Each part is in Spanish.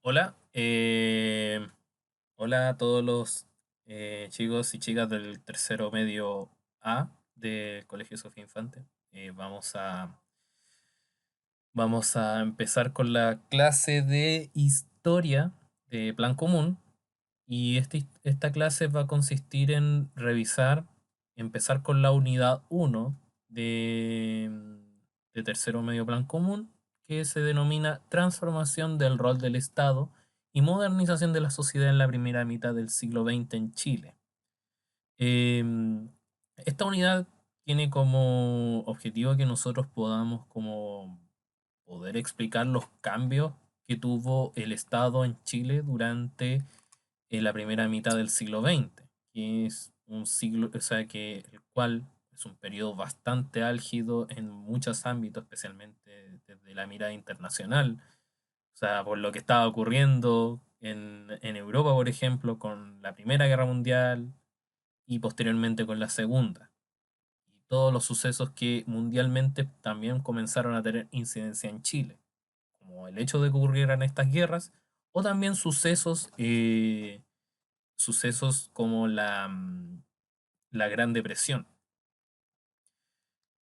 Hola, hola a todos los chicos y chicas del tercero medio A del Colegio Sofía Infante. Vamos a empezar con la clase de historia de Plan Común y esta clase va a consistir en empezar con la unidad uno de tercero medio Plan Común, que se denomina Transformación del rol del Estado y modernización de la sociedad en la primera mitad del siglo XX en Chile. Esta unidad tiene como objetivo que nosotros podamos como poder explicar los cambios que tuvo el Estado en Chile durante la primera mitad del siglo XX, que es un siglo, o sea, que el cual es un periodo bastante álgido en muchos ámbitos, especialmente desde la mirada internacional. O sea, por lo que estaba ocurriendo en Europa, por ejemplo, con la Primera Guerra Mundial y posteriormente con la Segunda. Y todos los sucesos que mundialmente también comenzaron a tener incidencia en Chile, como el hecho de que ocurrieran estas guerras, o también sucesos como la Gran Depresión.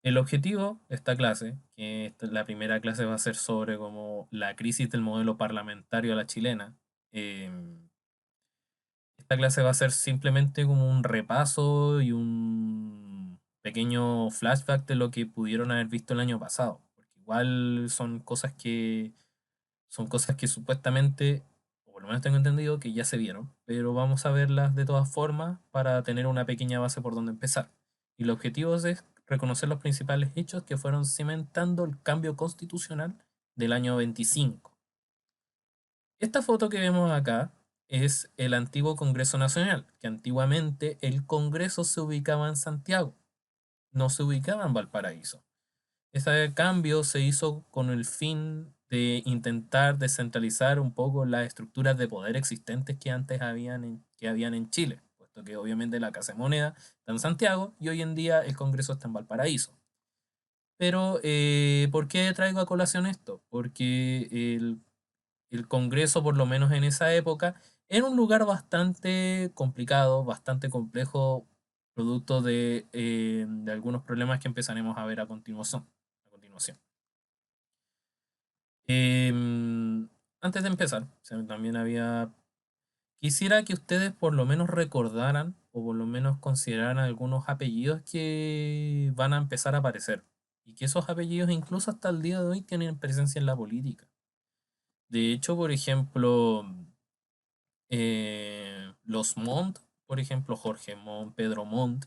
El objetivo de esta clase, la primera clase va a ser sobre como la crisis del modelo parlamentario a la chilena. eh, Esta clase va a ser simplemente como un repaso y un pequeño flashback de lo que pudieron haber visto el año pasado. Porque igual son cosas que supuestamente, o por lo menos tengo entendido, que ya se vieron, pero vamos a verlas de todas formas para tener una pequeña base por donde empezar. Y el objetivo es reconocer los principales hechos que fueron cimentando el cambio constitucional del año 25. Esta foto que vemos acá es el antiguo Congreso Nacional, que antiguamente el Congreso se ubicaba en Santiago, no se ubicaba en Valparaíso. Ese cambio se hizo con el fin de intentar descentralizar un poco las estructuras de poder existentes que habían en Chile, puesto que obviamente la Casa de Moneda está en Santiago y hoy en día el Congreso está en Valparaíso. Pero, ¿por qué traigo a colación esto? Porque el Congreso, por lo menos en esa época, era un lugar bastante complicado, bastante complejo, producto de algunos problemas que empezaremos a ver a continuación. Antes de empezar, quisiera que ustedes por lo menos recordaran o por lo menos consideraran algunos apellidos que van a empezar a aparecer y que esos apellidos incluso hasta el día de hoy tienen presencia en la política. De hecho, por ejemplo, los Montt, por ejemplo, Jorge Montt, Pedro Montt,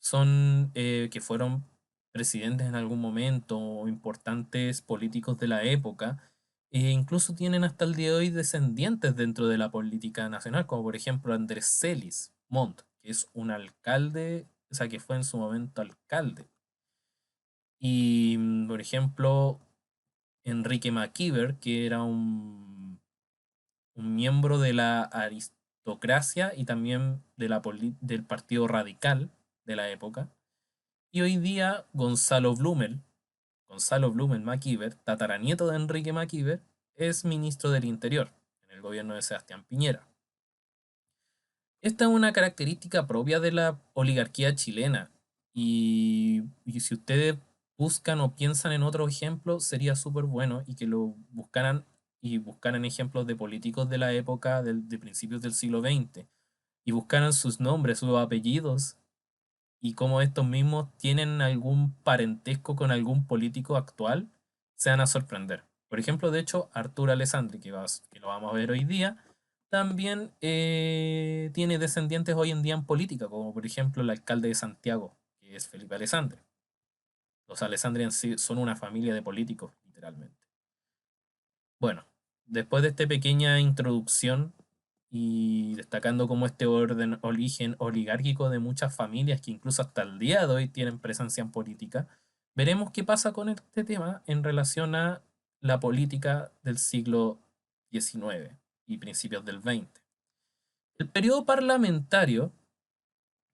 son que fueron presidentes en algún momento o importantes políticos de la época, e incluso tienen hasta el día de hoy descendientes dentro de la política nacional, como por ejemplo Andrés Celis Montt, que es un alcalde, o sea, que fue en su momento alcalde. Y, por ejemplo, Enrique McKeever, que era un miembro de la aristocracia y también del Partido Radical de la época. Y hoy día Gonzalo Blumel MacIver, tataranieto de Enrique MacIver, es ministro del Interior en el gobierno de Sebastián Piñera. Esta es una característica propia de la oligarquía chilena y si ustedes buscan o piensan en otro ejemplo, sería súper bueno y que lo buscaran y buscaran ejemplos de políticos de la época de principios del siglo XX y buscaran sus nombres, sus apellidos y cómo estos mismos tienen algún parentesco con algún político actual, se van a sorprender. Por ejemplo, de hecho, Arturo Alessandri, que lo vamos a ver hoy día, también tiene descendientes hoy en día en política, como por ejemplo el alcalde de Santiago, que es Felipe Alessandri. Los Alessandri en sí son una familia de políticos, literalmente. Bueno, después de esta pequeña introducción y destacando como este origen oligárquico de muchas familias que incluso hasta el día de hoy tienen presencia en política, veremos qué pasa con este tema en relación a la política del siglo XIX y principios del XX. El periodo parlamentario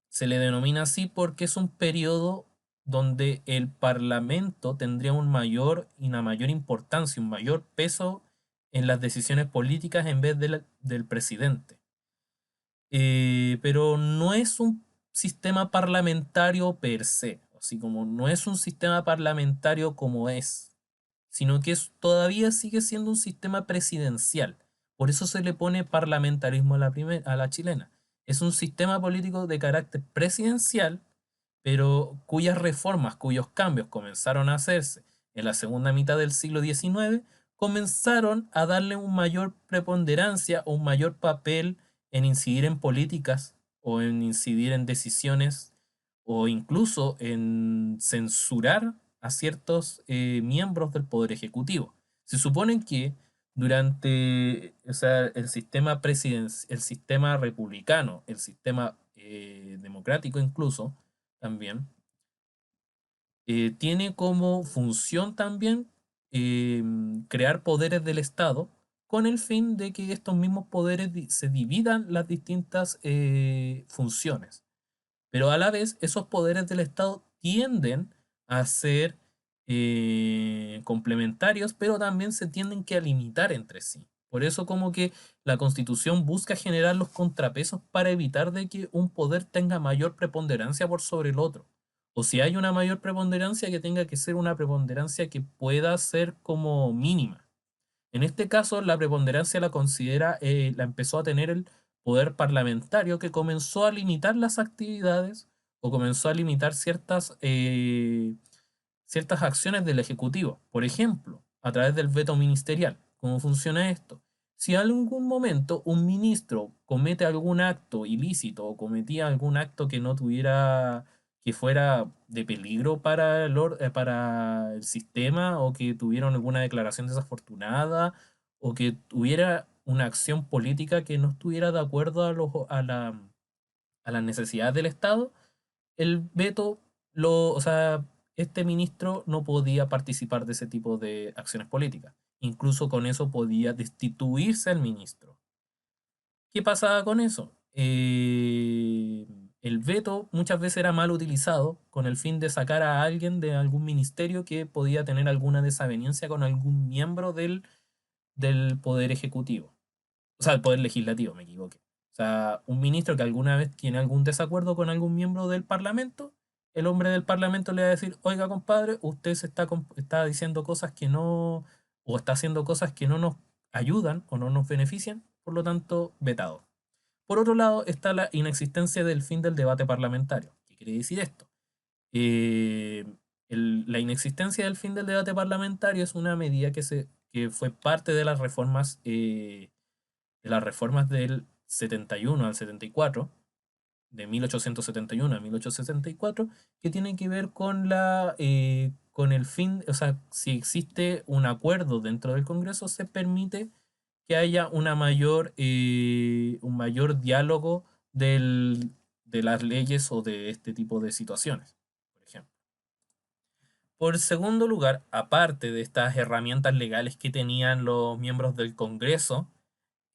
se le denomina así porque es un periodo donde el parlamento tendría un mayor y una mayor importancia, un mayor peso en las decisiones políticas en vez del presidente. Pero no es un sistema parlamentario per se, así como no es un sistema parlamentario como es, sino que todavía sigue siendo un sistema presidencial. Por eso se le pone parlamentarismo a la chilena. Es un sistema político de carácter presidencial, pero cuyas reformas, cuyos cambios comenzaron a hacerse en la segunda mitad del siglo XIX, comenzaron a darle una mayor preponderancia o un mayor papel en incidir en políticas o en incidir en decisiones o incluso en censurar a ciertos miembros del Poder Ejecutivo. Se supone que durante, o sea, el sistema republicano, el sistema democrático incluso, también, tiene como función también crear poderes del Estado con el fin de que estos mismos poderes se dividan las distintas funciones. Pero a la vez, esos poderes del Estado tienden a ser complementarios, pero también se tienden que a limitar entre sí. Por eso como que la Constitución busca generar los contrapesos para evitar de que un poder tenga mayor preponderancia por sobre el otro. O si hay una mayor preponderancia, que tenga que ser una preponderancia que pueda ser como mínima. En este caso, la preponderancia la empezó a tener el poder parlamentario, que comenzó a limitar las actividades o comenzó a limitar ciertas acciones del Ejecutivo. Por ejemplo, a través del veto ministerial. ¿Cómo funciona esto? Si en algún momento un ministro comete algún acto ilícito o cometía algún acto que no tuviera, que fuera de peligro para para el sistema, o que tuvieron alguna declaración desafortunada, o que tuviera una acción política que no estuviera de acuerdo a las necesidades del Estado, el veto, o sea, este ministro no podía participar de ese tipo de acciones políticas. Incluso con eso podía destituirse al ministro. ¿Qué pasaba con eso? El veto muchas veces era mal utilizado con el fin de sacar a alguien de algún ministerio que podía tener alguna desaveniencia con algún miembro del Poder Ejecutivo. O sea, el Poder Legislativo, me equivoqué. O sea, un ministro que alguna vez tiene algún desacuerdo con algún miembro del Parlamento, el hombre del Parlamento le va a decir: oiga, compadre, usted está diciendo cosas que no, o está haciendo cosas que no nos ayudan o no nos benefician, por lo tanto, vetado. Por otro lado, está la inexistencia del fin del debate parlamentario. ¿Qué quiere decir esto? Eh, la inexistencia del fin del debate parlamentario es una medida que fue parte de las reformas del 71 al 74, de 1871 a 1874, que tienen que ver con el fin, o sea, si existe un acuerdo dentro del Congreso, se permite que haya un mayor diálogo de las leyes o de este tipo de situaciones, por ejemplo. Por segundo lugar, aparte de estas herramientas legales que tenían los miembros del Congreso,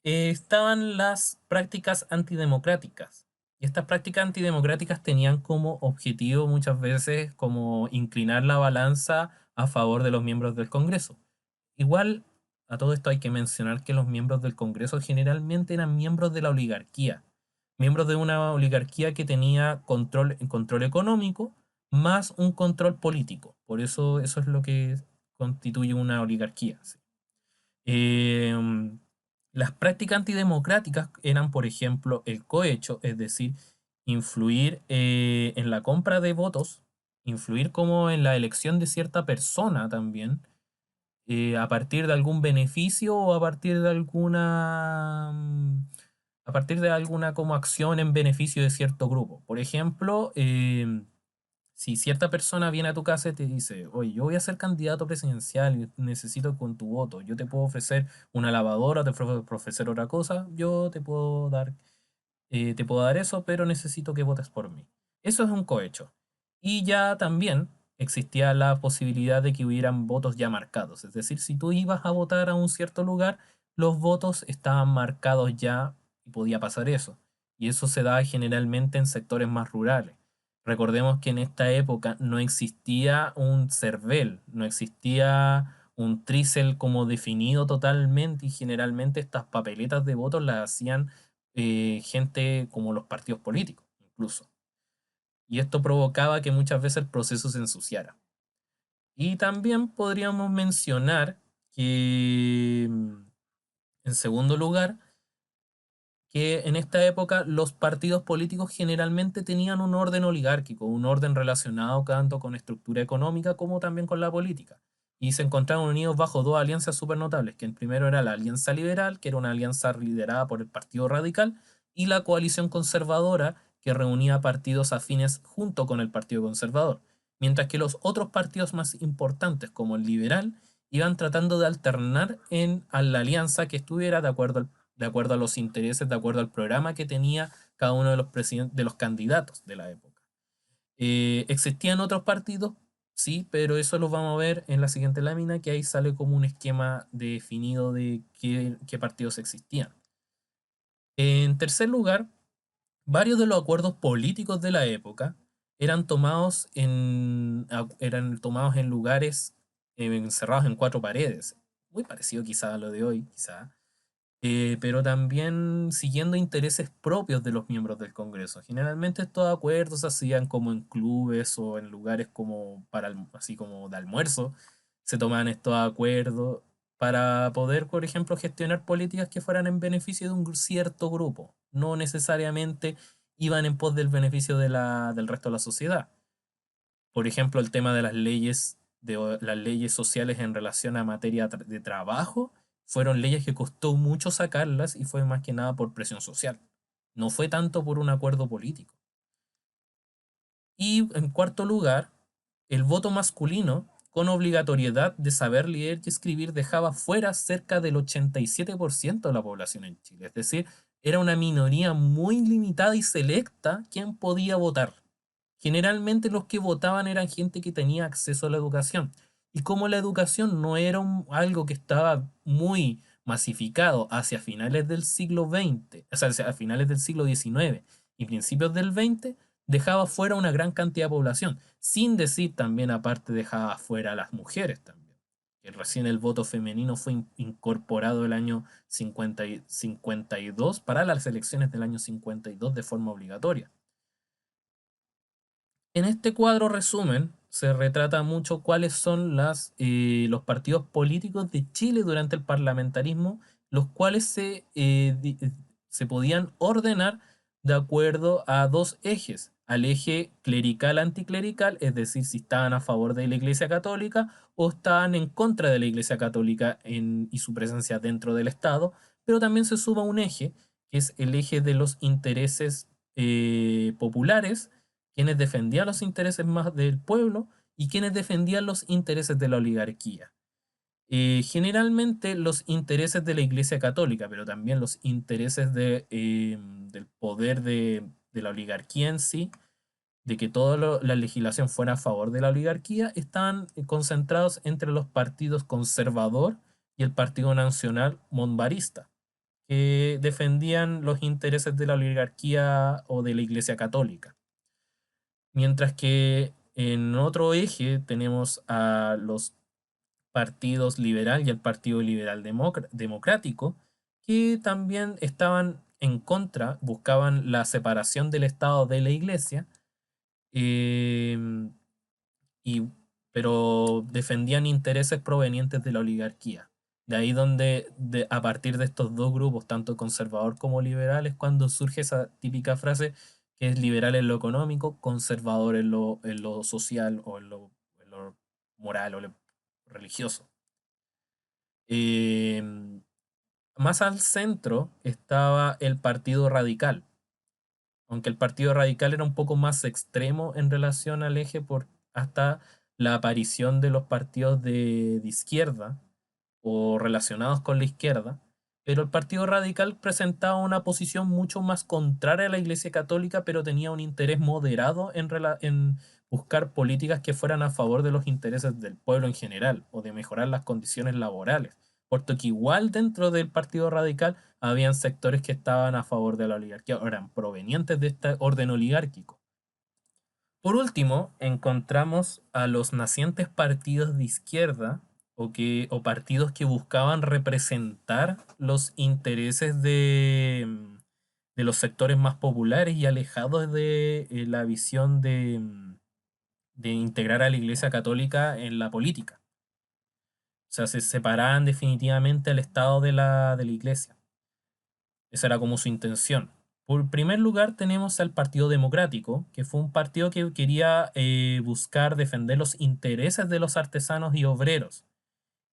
estaban las prácticas antidemocráticas. Y estas prácticas antidemocráticas tenían como objetivo muchas veces como inclinar la balanza a favor de los miembros del Congreso. Igual, a todo esto hay que mencionar que los miembros del Congreso generalmente eran miembros de la oligarquía, miembros de una oligarquía que tenía control económico más un control político. Por eso es lo que constituye una oligarquía. ¿Sí? Em, las prácticas antidemocráticas eran, por ejemplo, el cohecho, es decir, influir en la compra de votos, influir como en la elección de cierta persona también, a partir de algún beneficio o a partir de alguna como acción en beneficio de cierto grupo. Por ejemplo, si cierta persona viene a tu casa y te dice: oye, yo voy a ser candidato presidencial y necesito con tu voto, yo te puedo ofrecer una lavadora, te puedo ofrecer otra cosa, yo te puedo dar eso, pero necesito que votes por mí. Eso es un cohecho. Y ya también existía la posibilidad de que hubieran votos ya marcados. Es decir, si tú ibas a votar a un cierto lugar, los votos estaban marcados ya y podía pasar eso. Y eso se da generalmente en sectores más rurales. Recordemos que en esta época no existía un CERVEL, no existía un trícel como definido totalmente y generalmente estas papeletas de votos las hacían gente como los partidos políticos, incluso. Y esto provocaba que muchas veces el proceso se ensuciara. Y también podríamos mencionar que, en segundo lugar, que en esta época los partidos políticos generalmente tenían un orden oligárquico, un orden relacionado tanto con estructura económica como también con la política. Y se encontraban unidos bajo dos alianzas súper notables, que el primero era la Alianza Liberal, que era una alianza liderada por el Partido Radical, y la Coalición Conservadora, que reunía partidos afines junto con el Partido Conservador. Mientras que los otros partidos más importantes, como el Liberal, iban tratando de alternar a la alianza que estuviera de acuerdo a los intereses, de acuerdo al programa que tenía cada uno de de los candidatos de la época. ¿Existían otros partidos? Sí, pero eso lo vamos a ver en la siguiente lámina, que ahí sale como un esquema definido de qué partidos existían. En tercer lugar, varios de los acuerdos políticos de la época eran tomados en lugares encerrados en cuatro paredes, muy parecido quizá a lo de hoy, quizá, pero también siguiendo intereses propios de los miembros del Congreso. Generalmente estos acuerdos se hacían como en clubes o en lugares como así como de almuerzo. Se tomaban estos acuerdos para poder, por ejemplo, gestionar políticas que fueran en beneficio de un cierto grupo. No necesariamente iban en pos del beneficio del resto de la sociedad. Por ejemplo, el tema de las leyes sociales en relación a materia de trabajo, fueron leyes que costó mucho sacarlas y fue más que nada por presión social. No fue tanto por un acuerdo político. Y en cuarto lugar, el voto masculino, con obligatoriedad de saber leer y escribir, dejaba fuera cerca del 87% de la población en Chile. Es decir, era una minoría muy limitada y selecta quien podía votar. Generalmente los que votaban eran gente que tenía acceso a la educación. Y como la educación no era algo que estaba muy masificado hacia finales del siglo XX, o sea, hacia finales del siglo XIX y principios del XX, dejaba fuera una gran cantidad de población, sin decir también aparte dejaba fuera a las mujeres también. Que recién el voto femenino fue incorporado el año 52 para las elecciones del año 52 de forma obligatoria. En este cuadro resumen se retrata mucho cuáles son los partidos políticos de Chile durante el parlamentarismo, los cuales se podían ordenar de acuerdo a dos ejes, al eje clerical-anticlerical, es decir, si estaban a favor de la Iglesia Católica o estaban en contra de la Iglesia Católica y su presencia dentro del Estado, pero también se suma un eje, que es el eje de los intereses populares, quienes defendían los intereses más del pueblo y quienes defendían los intereses de la oligarquía. Generalmente los intereses de la Iglesia Católica, pero también los intereses del poder de la oligarquía en sí, de que toda la legislación fuera a favor de la oligarquía, estaban concentrados entre los partidos conservador y el Partido Nacional Monbarista, que defendían los intereses de la oligarquía o de la Iglesia Católica. Mientras que en otro eje tenemos a los partidos liberal y el Partido Liberal Democrático, que también estaban en contra, buscaban la separación del Estado de la Iglesia, em, y, pero defendían intereses provenientes de la oligarquía. De ahí donde, a partir de estos dos grupos, tanto conservador como liberal, es cuando surge esa típica frase que es liberal en lo económico, conservador en lo social o en lo moral o lo religioso. Em, Más al centro estaba el Partido Radical, aunque el Partido Radical era un poco más extremo en relación al eje hasta la aparición de los partidos de izquierda o relacionados con la izquierda, pero el Partido Radical presentaba una posición mucho más contraria a la Iglesia Católica, pero tenía un interés moderado en buscar políticas que fueran a favor de los intereses del pueblo en general o de mejorar las condiciones laborales, puesto que igual dentro del Partido Radical habían sectores que estaban a favor de la oligarquía, o eran provenientes de este orden oligárquico. Por último, encontramos a los nacientes partidos de izquierda o partidos que buscaban representar los intereses de los sectores más populares y alejados de la visión de integrar a la Iglesia Católica en la política. O sea, se separaban definitivamente al Estado de la Iglesia. Esa era como su intención. Por primer lugar tenemos al Partido Democrático, que fue un partido que quería buscar defender los intereses de los artesanos y obreros.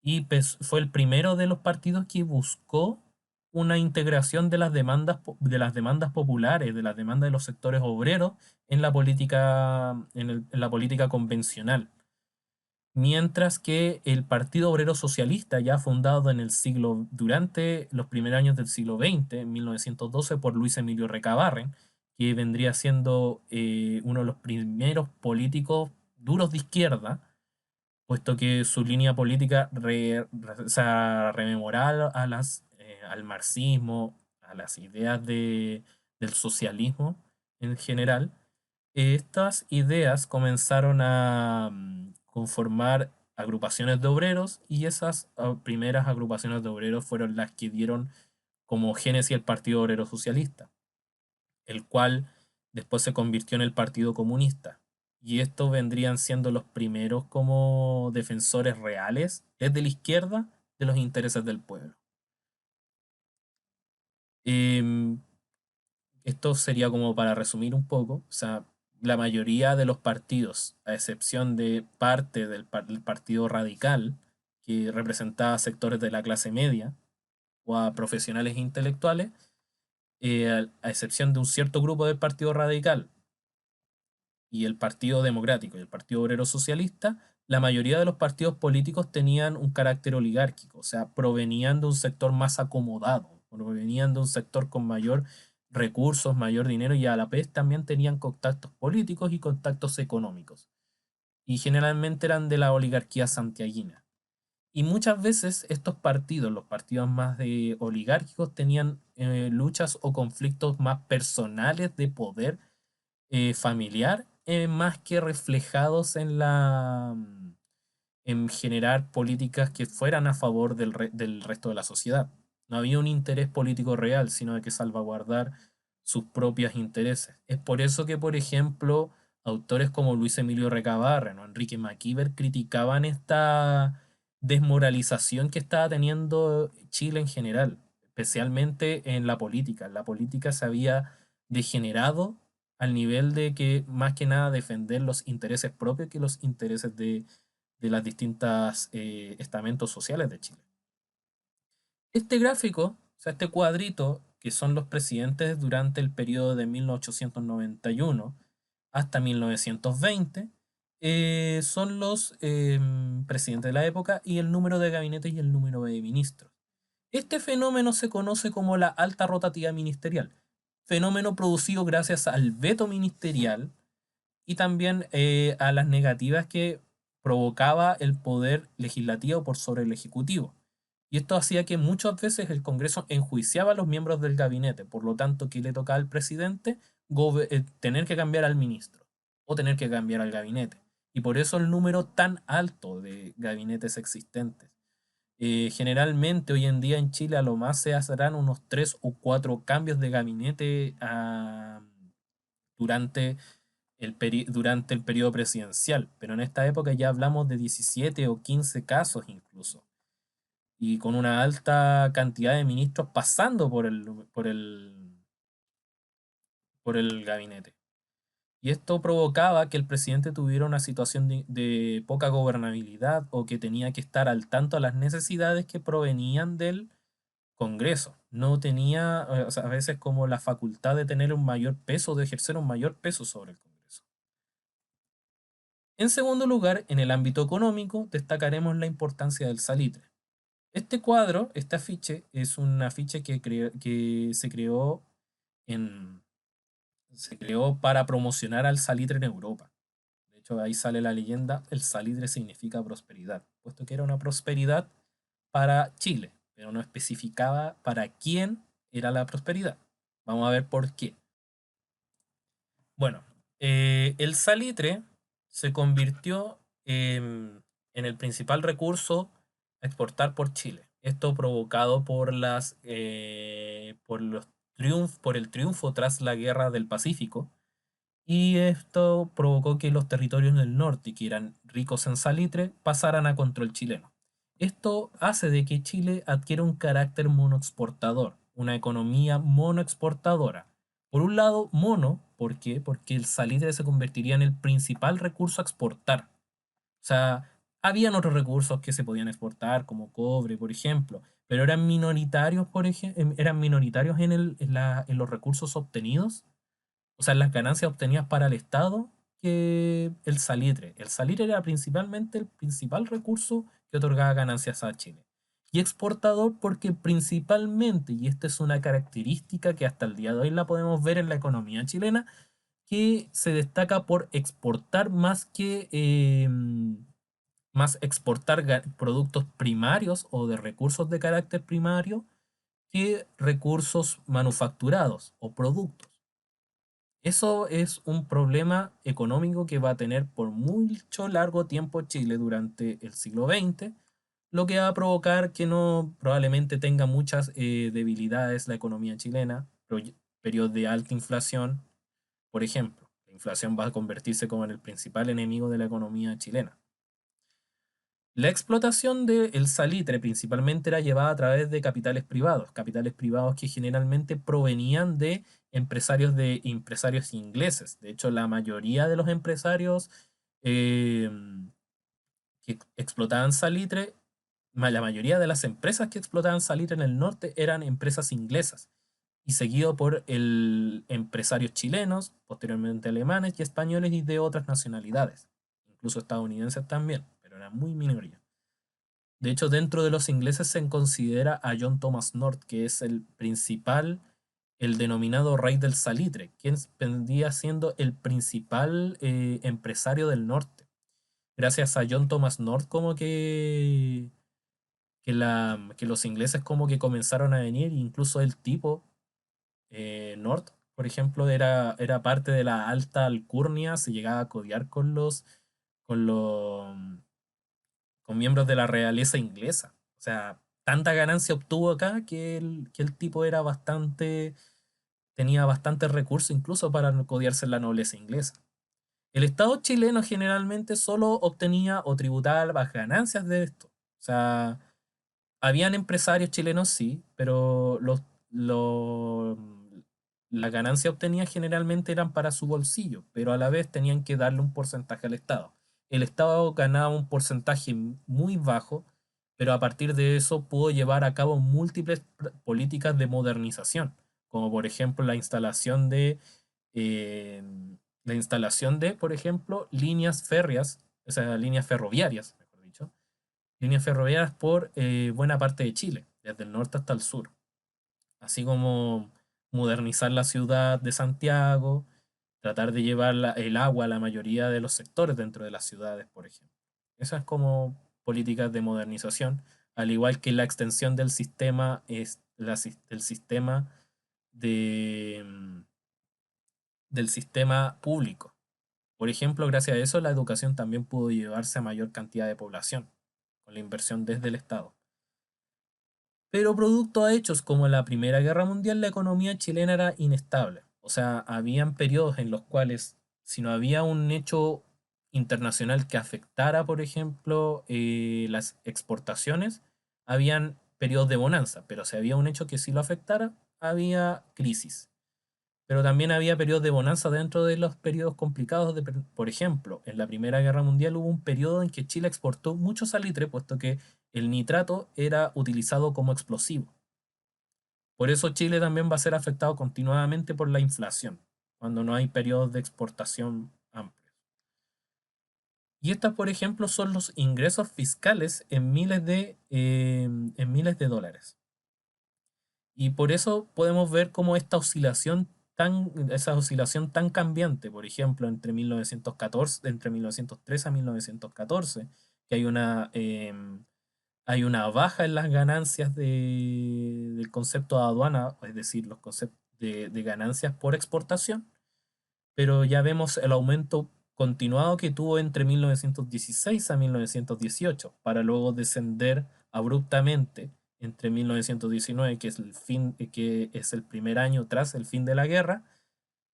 Y pues, fue el primero de los partidos que buscó una integración de las demandas, de las demandas populares, de las demandas de los sectores obreros en la política, en la política convencional. Mientras que el Partido Obrero Socialista, ya fundado en el siglo, durante los primeros años del siglo XX, en 1912, por Luis Emilio Recabarren, que vendría siendo uno de los primeros políticos duros de izquierda, puesto que su línea política o sea, rememoraba al marxismo, a las ideas del socialismo en general. Estas ideas comenzaron a conformar agrupaciones de obreros y esas primeras agrupaciones de obreros fueron las que dieron como génesis el Partido Obrero Socialista, el cual después se convirtió en el Partido Comunista. Y estos vendrían siendo los primeros como defensores reales desde la izquierda de los intereses del pueblo. Em, Esto sería como para resumir un poco, o sea, la mayoría de los partidos, a excepción de parte del Partido Radical, que representaba sectores de la clase media o a profesionales intelectuales, a excepción de un cierto grupo del Partido Radical y el Partido Democrático y el Partido Obrero Socialista, la mayoría de los partidos políticos tenían un carácter oligárquico, o sea, provenían de un sector más acomodado, provenían de un sector con mayor recursos, mayor dinero y a la vez también tenían contactos políticos y contactos económicos. Y generalmente eran de la oligarquía santiaguina. Y muchas veces estos partidos, los partidos más de oligárquicos, tenían luchas o conflictos más personales de poder familiar, más que reflejados en en generar políticas que fueran a favor del resto de la sociedad. No había un interés político real, sino de que salvaguardar sus propios intereses. Es por eso que, por ejemplo, autores como Luis Emilio Recabarren o Enrique Maquiver criticaban esta desmoralización que estaba teniendo Chile en general, especialmente en la política. La política se había degenerado al nivel de que más que nada defender los intereses propios que los intereses de las distintas estamentos sociales de Chile. Este gráfico, o sea, este cuadrito, que son los presidentes durante el periodo de 1891 hasta 1920, son los presidentes de la época y el número de gabinetes y el número de ministros. Este fenómeno se conoce como la alta rotativa ministerial, fenómeno producido gracias al veto ministerial y también a las negativas que provocaba el poder legislativo por sobre el ejecutivo. Y esto hacía que muchas veces el Congreso enjuiciaba a los miembros del gabinete, por lo tanto, que le tocaba al presidente tener que cambiar al ministro o tener que cambiar al gabinete. Y por eso el número tan alto de gabinetes existentes. Generalmente hoy en día en Chile a lo más se harán unos 3 o 4 cambios de gabinete durante durante el periodo presidencial, pero en esta época ya hablamos de 17 o 15 casos incluso, y con una alta cantidad de ministros pasando por el gabinete. Y esto provocaba que el presidente tuviera una situación de poca gobernabilidad o que tenía que estar al tanto a las necesidades que provenían del Congreso. No tenía, o sea, a veces como la facultad de tener un mayor peso, de ejercer un mayor peso sobre el Congreso. En segundo lugar, en el ámbito económico, destacaremos la importancia del salitre. Este cuadro, este afiche, es un afiche que en, se creó para promocionar al salitre en Europa. De hecho, ahí sale la leyenda, el salitre significa prosperidad, puesto que era una prosperidad para Chile, pero no especificaba para quién era la prosperidad. Vamos a ver por qué. Bueno, el salitre se convirtió en el principal recurso exportar por Chile. Esto provocado por por el triunfo tras la Guerra del Pacífico. Y esto provocó que los territorios del norte, que eran ricos en salitre, pasaran a control chileno. Esto hace de que Chile adquiera un carácter monoexportador, una economía monoexportadora. Por un lado, mono, ¿por qué? Porque el salitre se convertiría en el principal recurso a exportar. O sea, habían otros recursos que se podían exportar, como cobre, por ejemplo, pero eran minoritarios, eran minoritarios en los recursos obtenidos, o sea, las ganancias obtenidas para el Estado, que el salitre. El salitre era principalmente el principal recurso que otorgaba ganancias a Chile. Y exportador porque principalmente, y esta es una característica que hasta el día de hoy la podemos ver en la economía chilena, que se destaca por exportar más exportar productos primarios o de recursos de carácter primario que recursos manufacturados o productos. Eso es un problema económico que va a tener por mucho largo tiempo Chile durante el siglo XX, lo que va a provocar que no probablemente tenga muchas debilidades la economía chilena, periodos de alta inflación, por ejemplo. La inflación va a convertirse como en el principal enemigo de la economía chilena. La explotación del salitre principalmente era llevada a través de capitales privados que generalmente provenían de empresarios ingleses. De hecho, la mayoría de los empresarios eh, que explotaban salitre, la mayoría de las empresas que explotaban salitre en el norte eran empresas inglesas y seguido por empresarios chilenos, posteriormente alemanes y españoles y de otras nacionalidades, incluso estadounidenses también, pero era muy minoría. De hecho, dentro de los ingleses se considera a John Thomas North, que es el principal, el denominado rey del salitre, quien vendría siendo el principal empresario del norte. Gracias a John Thomas North, como que los ingleses como que comenzaron a venir, incluso el tipo North, por ejemplo, era parte de la alta alcurnia, se llegaba a codiar con los con miembros de la realeza inglesa. O sea, tanta ganancia obtuvo acá que el tipo tenía bastante recursos incluso para codiarse en la nobleza inglesa. El Estado chileno generalmente solo obtenía o tributaba las ganancias de esto. O sea, habían empresarios chilenos, sí, pero las ganancias obtenidas generalmente eran para su bolsillo, pero a la vez tenían que darle un porcentaje al Estado. El Estado ganaba un porcentaje muy bajo, pero a partir de eso pudo llevar a cabo múltiples políticas de modernización, como por ejemplo eh, por ejemplo, líneas férreas, o sea, líneas ferroviarias, mejor dicho, líneas ferroviarias por buena parte de Chile, desde el norte hasta el sur, así como modernizar la ciudad de Santiago, tratar de llevar el agua a la mayoría de los sectores dentro de las ciudades, por ejemplo. Esas como políticas de modernización, al igual que la extensión del sistema, del sistema de, del sistema público. Por ejemplo, gracias a eso la educación también pudo llevarse a mayor cantidad de población, con la inversión desde el Estado. Pero producto a hechos como la Primera Guerra Mundial, la economía chilena era inestable. O sea, habían periodos en los cuales, si no había un hecho internacional que afectara, por ejemplo, las exportaciones, habían periodos de bonanza, pero si había un hecho que sí lo afectara, había crisis. Pero también había periodos de bonanza dentro de los periodos complicados. Por ejemplo, en la Primera Guerra Mundial hubo un periodo en que Chile exportó mucho salitre, puesto que el nitrato era utilizado como explosivo. Por eso Chile también va a ser afectado continuadamente por la inflación, cuando no hay periodos de exportación amplios. Y estas, por ejemplo, son los ingresos fiscales en miles de dólares. Y por eso podemos ver cómo esa oscilación tan cambiante, por ejemplo, entre 1903 a 1914, que hay una baja en las ganancias del concepto de aduana, es decir, los conceptos de ganancias por exportación, pero ya vemos el aumento continuado que tuvo entre 1916 a 1918, para luego descender abruptamente entre 1919, que es el primer año tras el fin de la guerra,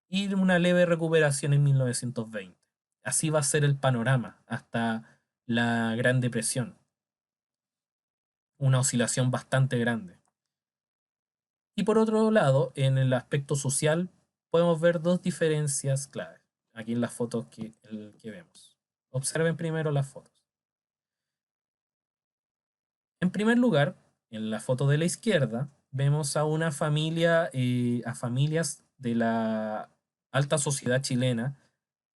y una leve recuperación en 1920. Así va a ser el panorama hasta la Gran Depresión, una oscilación bastante grande. Y por otro lado, en el aspecto social, podemos ver dos diferencias claves, aquí en las fotos que vemos. Observen primero las fotos. En primer lugar, en la foto de la izquierda, vemos a una familia, a familias de la alta sociedad chilena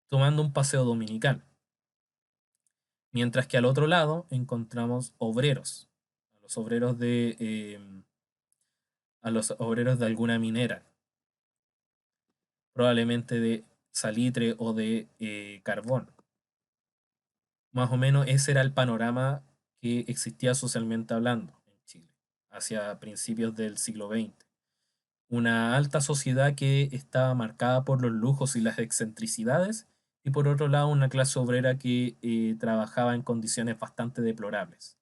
tomando un paseo dominical. Mientras que al otro lado encontramos obreros, a los obreros a los obreros de alguna minera, probablemente de salitre o de carbón. Más o menos ese era el panorama que existía socialmente hablando en Chile, hacia principios del siglo XX. Una alta sociedad que estaba marcada por los lujos y las excentricidades, y por otro lado una clase obrera que trabajaba en condiciones bastante deplorables.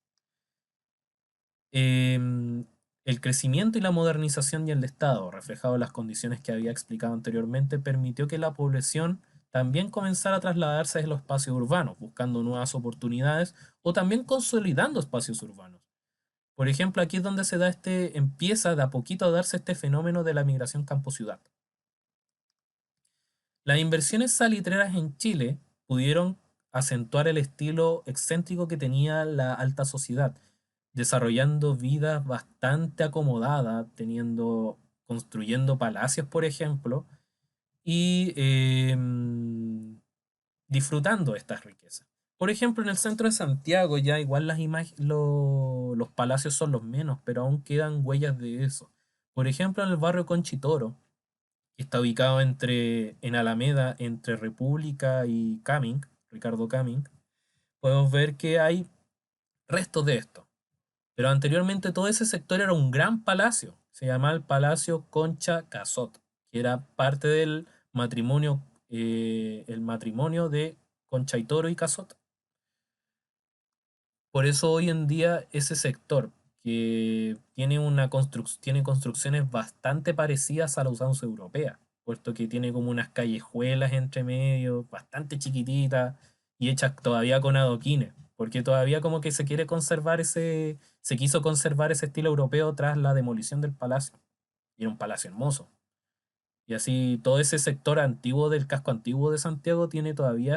Em, el crecimiento y la modernización y el Estado, reflejado en las condiciones que había explicado anteriormente, permitió que la población también comenzara a trasladarse a los espacios urbanos, buscando nuevas oportunidades o también consolidando espacios urbanos. Por ejemplo, aquí es donde empieza de a poquito a darse este fenómeno de la migración campo-ciudad. Las inversiones salitreras en Chile pudieron acentuar el estilo excéntrico que tenía la alta sociedad, desarrollando vidas bastante acomodadas, construyendo palacios, por ejemplo, y disfrutando de estas riquezas. Por ejemplo, en el centro de Santiago ya igual los palacios son los menos, pero aún quedan huellas de eso. Por ejemplo, en el barrio Conchitoro, que está ubicado en Alameda, entre República y Cumming, Ricardo Cumming, podemos ver que hay restos de esto. Pero anteriormente todo ese sector era un gran palacio. Se llamaba el Palacio Concha Casot, que era parte del el matrimonio de Concha y Toro y Casot. Por eso hoy en día ese sector, que tiene construcciones bastante parecidas a la usanza europea, puesto que tiene como unas callejuelas entre medio, bastante chiquititas y hechas todavía con adoquines, porque todavía como que se quiso conservar ese estilo europeo tras la demolición del palacio. Y era un palacio hermoso. Y así todo ese sector antiguo del casco antiguo de Santiago tiene todavía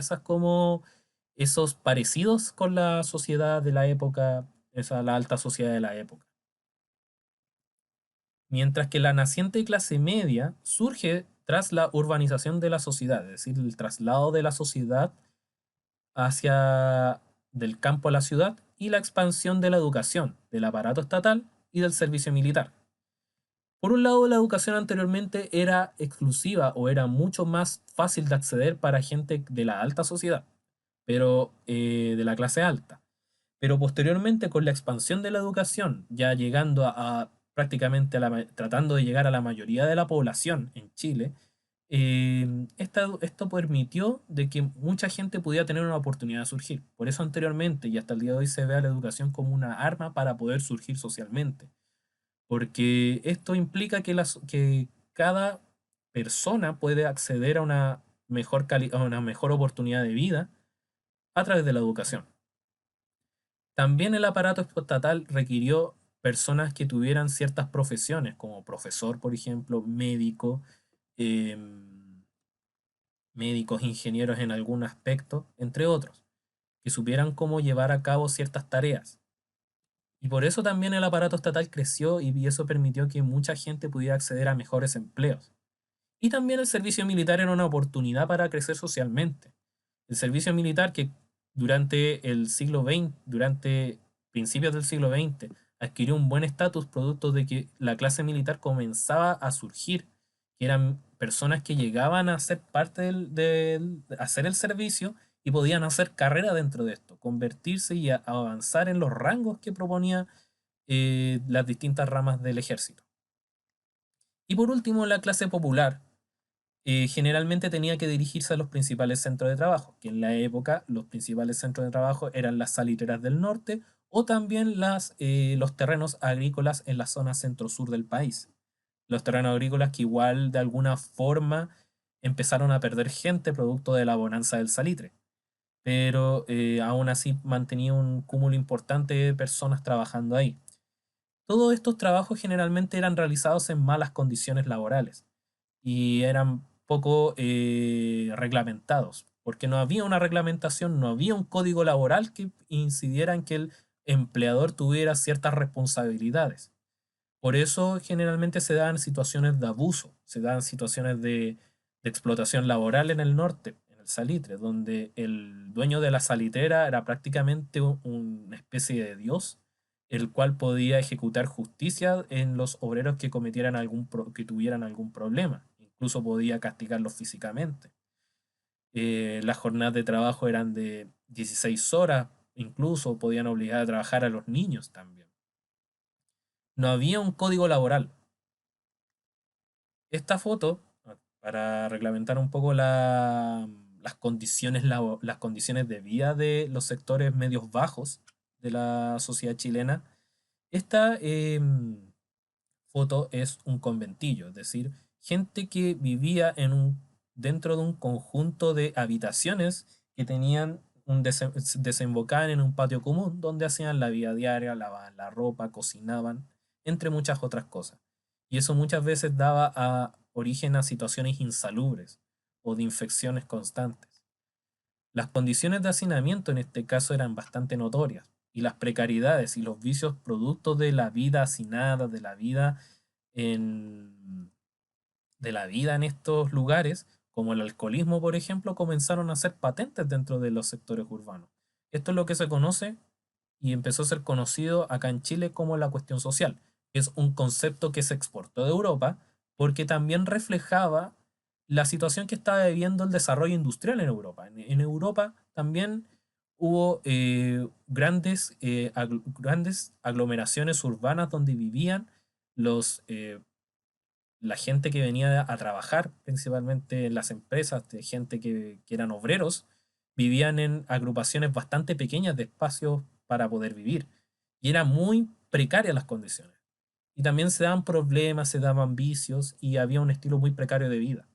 esos parecidos con la sociedad de la época, la alta sociedad de la época. Mientras que la naciente clase media surge tras la urbanización de la sociedad, es decir, el traslado de la sociedad hacia del campo a la ciudad y la expansión de la educación, del aparato estatal y del servicio militar. Por un lado, la educación anteriormente era exclusiva o era mucho más fácil de acceder para gente de la alta sociedad, pero de la clase alta. Pero posteriormente, con la expansión de la educación, ya llegando a prácticamente tratando de llegar a la mayoría de la población en Chile, esto permitió de que mucha gente pudiera tener una oportunidad de surgir. Por eso anteriormente y hasta el día de hoy se ve a la educación como una arma para poder surgir socialmente. Porque esto implica que cada persona puede acceder a a una mejor oportunidad de vida a través de la educación. También el aparato estatal requirió personas que tuvieran ciertas profesiones, como profesor, por ejemplo, médicos, ingenieros en algún aspecto, entre otros, que supieran cómo llevar a cabo ciertas tareas. Y por eso también el aparato estatal creció y eso permitió que mucha gente pudiera acceder a mejores empleos. Y también el servicio militar era una oportunidad para crecer socialmente. El servicio militar que durante principios del siglo XX, adquirió un buen estatus producto de que la clase militar comenzaba a surgir, que eran personas que llegaban a ser parte hacer el servicio y podían hacer carrera dentro de esto, convertirse y avanzar en los rangos que proponía las distintas ramas del ejército. Y por último, la clase popular generalmente tenía que dirigirse a los principales centros de trabajo, que en la época los principales centros de trabajo eran las salitreras del norte o también los terrenos agrícolas en la zona centro-sur del país. Los terrenos agrícolas que igual de alguna forma empezaron a perder gente producto de la bonanza del salitre, pero aún así mantenía un cúmulo importante de personas trabajando ahí. Todos estos trabajos generalmente eran realizados en malas condiciones laborales y eran poco reglamentados, porque no había una reglamentación, no había un código laboral que incidiera en que el empleador tuviera ciertas responsabilidades. Por eso generalmente se dan situaciones de abuso, se dan situaciones de explotación laboral en el norte, en el salitre, donde el dueño de la salitera era prácticamente una especie de dios, el cual podía ejecutar justicia en los obreros que cometieran que tuvieran algún problema. Incluso podía castigarlos físicamente. Las jornadas de trabajo eran de 16 horas, incluso podían obligar a trabajar a los niños también. No había un código laboral. Esta foto, para reglamentar un poco las condiciones de vida de los sectores medios bajos de la sociedad chilena, esta foto es un conventillo, es decir, gente que vivía dentro de un conjunto de habitaciones que tenían desembocaban en un patio común donde hacían la vida diaria, lavaban la ropa, cocinaban, entre muchas otras cosas. Y eso muchas veces daba origen a situaciones insalubres o de infecciones constantes. Las condiciones de hacinamiento en este caso eran bastante notorias y las precariedades y los vicios producto de la vida hacinada, en, de la vida en estos lugares, como el alcoholismo, por ejemplo, comenzaron a ser patentes dentro de los sectores urbanos. Esto es lo que se conoce y empezó a ser conocido acá en Chile como la cuestión social. Es un concepto que se exportó de Europa porque también reflejaba la situación que estaba viviendo el desarrollo industrial en Europa. En Europa también hubo grandes aglomeraciones urbanas donde vivían los, la gente que venía a trabajar, principalmente en las empresas, de gente que eran obreros, vivían en agrupaciones bastante pequeñas de espacios para poder vivir. Y eran muy precarias las condiciones. Y también se daban problemas, se daban vicios y había un estilo muy precario de vida.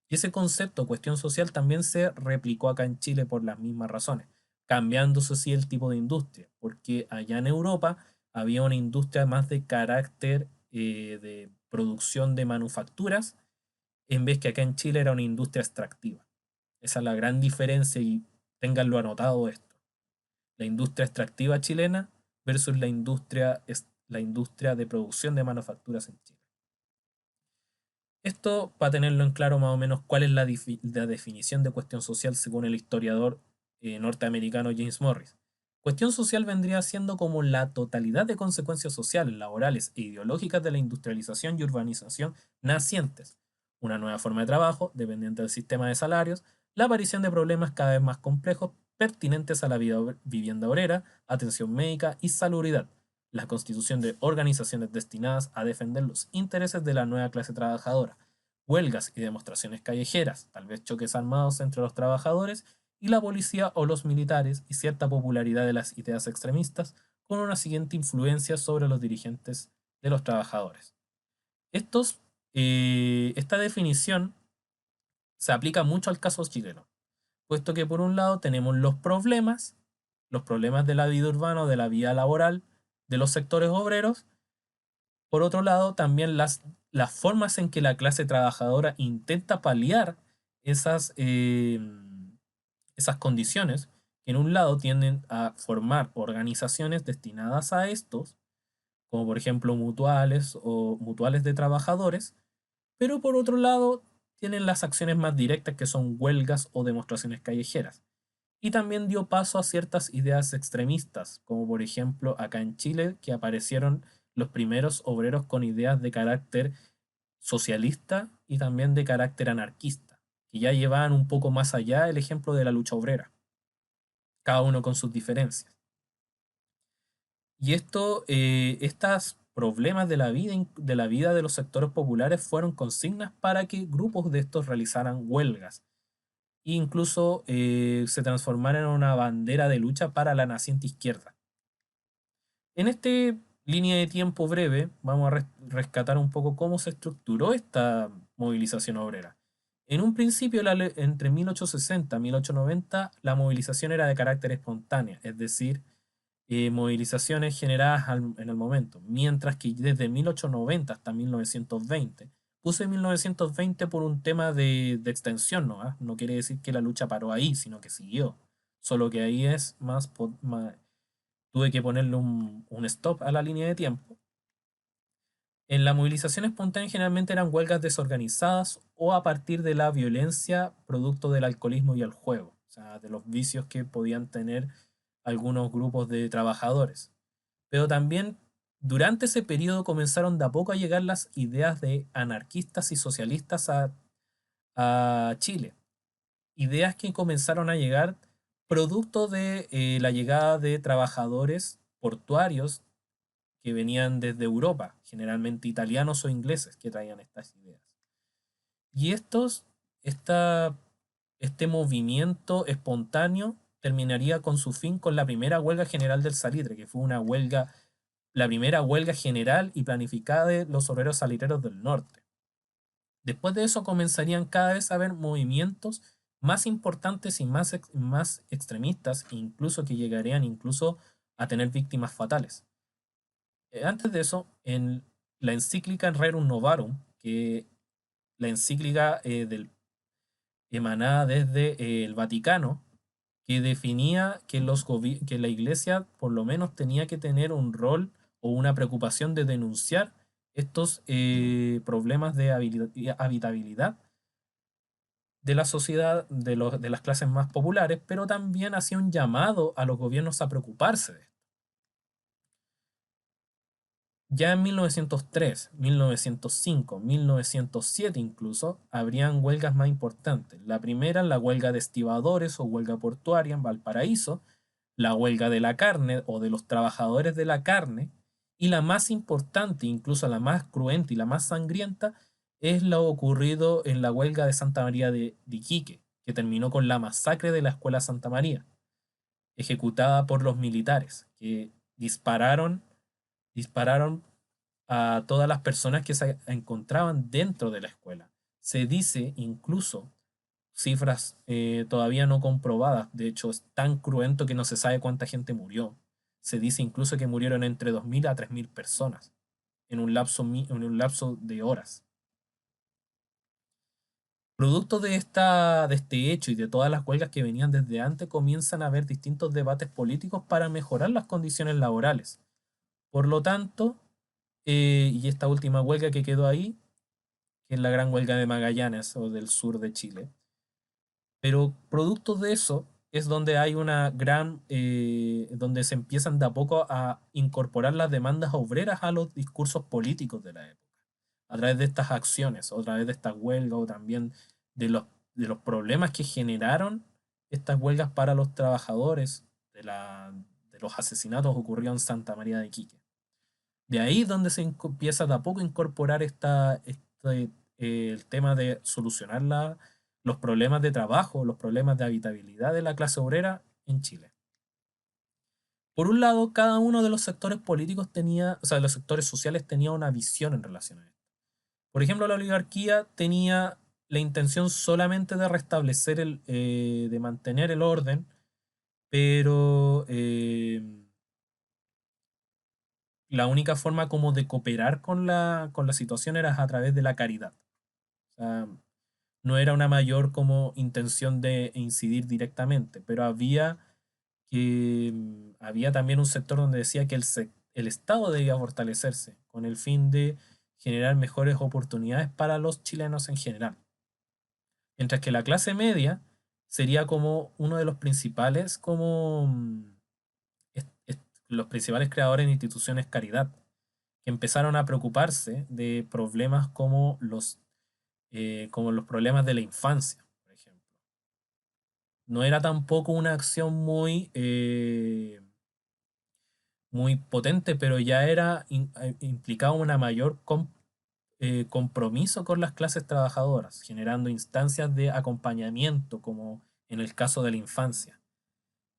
Y ese concepto, cuestión social, también se replicó acá en Chile por las mismas razones, cambiándose así el tipo de industria, porque allá en Europa había una industria más de carácter de producción de manufacturas, en vez que acá en Chile era una industria extractiva. Esa es la gran diferencia y ténganlo anotado esto. La industria extractiva chilena versus la industria de producción de manufacturas en Chile. Esto para tenerlo en claro más o menos cuál es la definición de cuestión social según el historiador norteamericano James Morris. Cuestión social vendría siendo como la totalidad de consecuencias sociales, laborales e ideológicas de la industrialización y urbanización nacientes. Una nueva forma de trabajo, dependiente del sistema de salarios, la aparición de problemas cada vez más complejos pertinentes a la vivienda obrera, atención médica y salubridad, la constitución de organizaciones destinadas a defender los intereses de la nueva clase trabajadora, huelgas y demostraciones callejeras, tal vez choques armados entre los trabajadores y la policía o los militares y cierta popularidad de las ideas extremistas con una siguiente influencia sobre los dirigentes de los trabajadores. Esta definición se aplica mucho al caso chileno, puesto que por un lado tenemos los problemas de la vida urbana o de la vida laboral de los sectores obreros. Por otro lado, también las formas en que la clase trabajadora intenta paliar esas, eh, esas condiciones, que en un lado tienden a formar organizaciones destinadas a estos, como por ejemplo mutuales o mutuales de trabajadores, pero por otro lado tienen las acciones más directas que son huelgas o demostraciones callejeras. Y también dio paso a ciertas ideas extremistas, como por ejemplo acá en Chile, que aparecieron los primeros obreros con ideas de carácter socialista y también de carácter anarquista, que ya llevaban un poco más allá el ejemplo de la lucha obrera, cada uno con sus diferencias. Y estos problemas de la vida de los sectores populares fueron consignas para que grupos de estos realizaran huelgas e incluso se transformaran en una bandera de lucha para la naciente izquierda. En este línea de tiempo breve, vamos a rescatar un poco cómo se estructuró esta movilización obrera. En un principio, entre 1860 y 1890, la movilización era de carácter espontánea, es decir, movilizaciones generadas en el momento, mientras que desde 1890 hasta 1920, puse 1920 por un tema de extensión, ¿no? No quiere decir que la lucha paró ahí, sino que siguió, solo que ahí es tuve que ponerle un stop a la línea de tiempo. En la movilización espontánea generalmente eran huelgas desorganizadas o a partir de la violencia producto del alcoholismo y el juego, o sea, de los vicios que podían tener algunos grupos de trabajadores. Pero también durante ese periodo comenzaron de a poco a llegar las ideas de anarquistas y socialistas a Chile. Ideas que comenzaron a llegar producto de la llegada de trabajadores portuarios que venían desde Europa, generalmente italianos o ingleses que traían estas ideas. Y esta, este movimiento espontáneo terminaría con su fin con la primera huelga general del salitre, que fue la primera huelga general y planificada de los obreros salitreros del norte. Después de eso comenzarían cada vez a haber movimientos más importantes y más extremistas, incluso que llegarían incluso a tener víctimas fatales. Antes de eso, en la encíclica Rerum Novarum, que la encíclica emanada desde el Vaticano, que definía que, que la iglesia por lo menos tenía que tener un rol o una preocupación de denunciar estos problemas de habitabilidad de la sociedad, de las clases más populares, pero también hacía un llamado a los gobiernos a preocuparse de esto. Ya en 1903, 1905, 1907 incluso, habrían huelgas más importantes. La primera, la huelga de estibadores o huelga portuaria en Valparaíso, la huelga de la carne o de los trabajadores de la carne, y la más importante, incluso la más cruenta y la más sangrienta, es lo ocurrido en la huelga de Santa María de Iquique, que terminó con la masacre de la Escuela Santa María, ejecutada por los militares, que dispararon a todas las personas que se encontraban dentro de la escuela. Se dice incluso cifras todavía no comprobadas, de hecho es tan cruento que no se sabe cuánta gente murió. Se dice incluso que murieron entre 2.000 a 3.000 personas en un lapso de horas. Producto de este hecho y de todas las huelgas que venían desde antes, comienzan a haber distintos debates políticos para mejorar las condiciones laborales. Por lo tanto, y esta última huelga que quedó ahí, que es la gran huelga de Magallanes o del sur de Chile. Pero producto de eso es donde hay donde se empiezan de a poco a incorporar las demandas obreras a los discursos políticos de la época, a través de estas acciones, o a través de estas huelgas, o también de de los problemas que generaron estas huelgas para los trabajadores de los asesinatos ocurridos en Santa María de Iquique. De ahí donde se empieza de a poco a incorporar el tema de solucionar los problemas de trabajo, los problemas de habitabilidad de la clase obrera en Chile. Por un lado, cada uno de los sectores políticos tenía, o sea, de los sectores sociales tenía una visión en relación a esto. Por ejemplo, la oligarquía tenía la intención solamente de restablecer de mantener el orden, pero la única forma como de cooperar con la situación era a través de la caridad. O sea, no era una mayor como intención de incidir directamente, pero había también un sector donde decía que el Estado debía fortalecerse con el fin de generar mejores oportunidades para los chilenos en general. Mientras que la clase media sería como uno de los principales los principales creadores de instituciones caridad, que empezaron a preocuparse de problemas como los problemas de la infancia, por ejemplo. No era tampoco una acción muy potente, pero ya implicaba una mayor compromiso con las clases trabajadoras, generando instancias de acompañamiento, como en el caso de la infancia.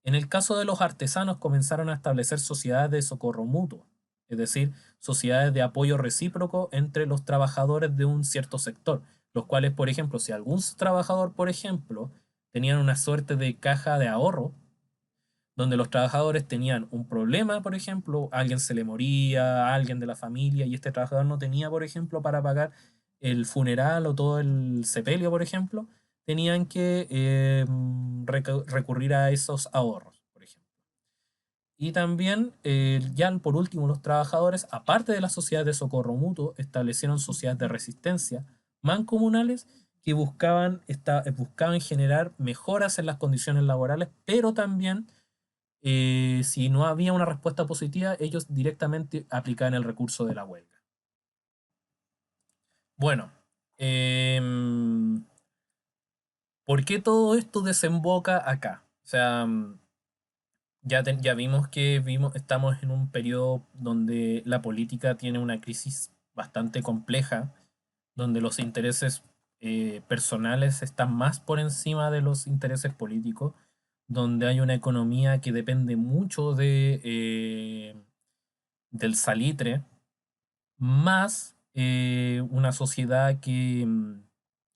En el caso de los artesanos comenzaron a establecer sociedades de socorro mutuo, es decir, sociedades de apoyo recíproco entre los trabajadores de un cierto sector, los cuales, por ejemplo, si algún trabajador, por ejemplo, tenían una suerte de caja de ahorro, donde los trabajadores tenían un problema, por ejemplo, alguien se le moría, alguien de la familia, y este trabajador no tenía, por ejemplo, para pagar el funeral o todo el sepelio, por ejemplo, tenían que recurrir a esos ahorros, por ejemplo. Y también, ya por último, los trabajadores, aparte de las sociedades de socorro mutuo, establecieron sociedades de resistencia mancomunales que buscaban generar mejoras en las condiciones laborales, pero también si no había una respuesta positiva, ellos directamente aplicaban el recurso de la huelga. Bueno, em, ¿por qué todo esto desemboca acá? O sea, ya vimos que estamos en un periodo donde la política tiene una crisis bastante compleja, donde los intereses personales están más por encima de los intereses políticos, donde hay una economía que depende mucho del salitre, más una sociedad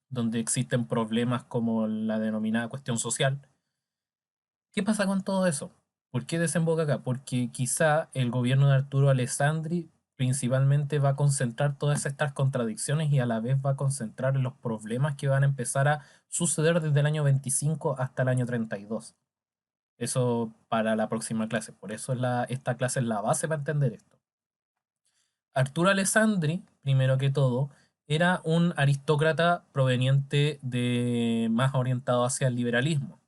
donde existen problemas como la denominada cuestión social. ¿Qué pasa con todo eso? ¿Por qué desemboca acá? Porque quizá el gobierno de Arturo Alessandri principalmente va a concentrar todas estas contradicciones y a la vez va a concentrar en los problemas que van a empezar a suceder desde el año 25 hasta el año 32. Eso para la próxima clase. Por eso esta clase es la base para entender esto. Arturo Alessandri, primero que todo, era un aristócrata proveniente de más orientado hacia el liberalismo.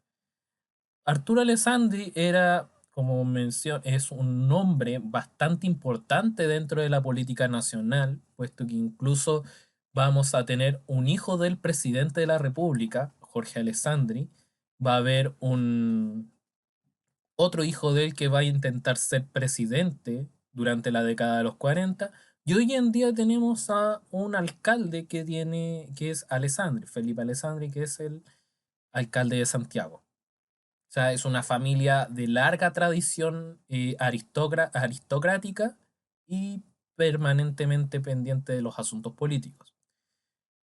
Arturo Alessandri era, como mencioné, es un nombre bastante importante dentro de la política nacional, puesto que incluso vamos a tener un hijo del presidente de la República, Jorge Alessandri, va a haber un otro hijo de él que va a intentar ser presidente durante la década de los 40, y hoy en día tenemos a un alcalde que es Alessandri, Felipe Alessandri, que es el alcalde de Santiago. O sea, es una familia de larga tradición aristocrática y permanentemente pendiente de los asuntos políticos.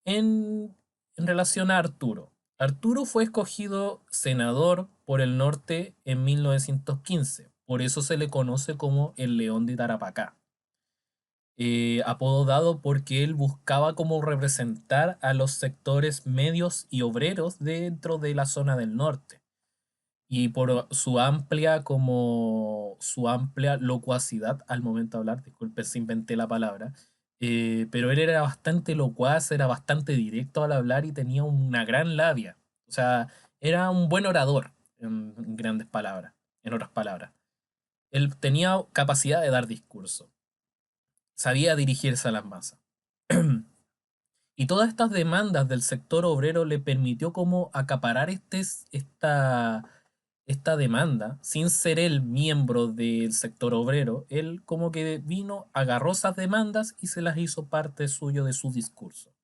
En relación a Arturo, Arturo fue escogido senador por el norte en 1915, por eso se le conoce como el León de Tarapacá. Apodo dado porque él buscaba como representar a los sectores medios y obreros dentro de la zona del norte y por su amplia locuacidad al momento de hablar, disculpe si inventé la palabra, pero él era bastante locuaz, era bastante directo al hablar y tenía una gran labia. O sea, era un buen orador, en grandes palabras, en otras palabras. Él tenía capacidad de dar discurso, sabía dirigirse a las masas. Y todas estas demandas del sector obrero le permitió como acaparar esta demanda sin ser él miembro del sector obrero. Él como que vino, agarró esas demandas y se las hizo parte suyo de su discurso.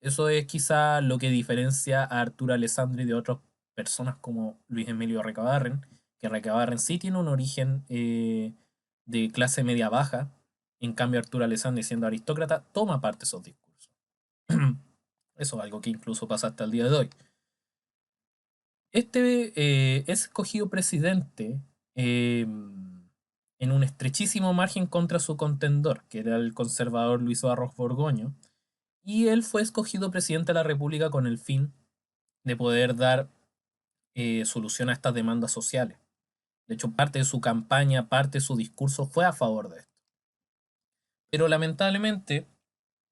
Eso es quizá lo que diferencia a Arturo Alessandri de otras personas como Luis Emilio Recabarren, que Recabarren sí tiene un origen de clase media baja, en cambio Arturo Alessandri siendo aristócrata toma parte de esos discursos. Eso es algo que incluso pasa hasta el día de hoy. Este es escogido presidente en un estrechísimo margen contra su contendor, que era el conservador Luis Barros Borgoño, y él fue escogido presidente de la República con el fin de poder dar solución a estas demandas sociales. De hecho, parte de su campaña, parte de su discurso fue a favor de esto. Pero lamentablemente,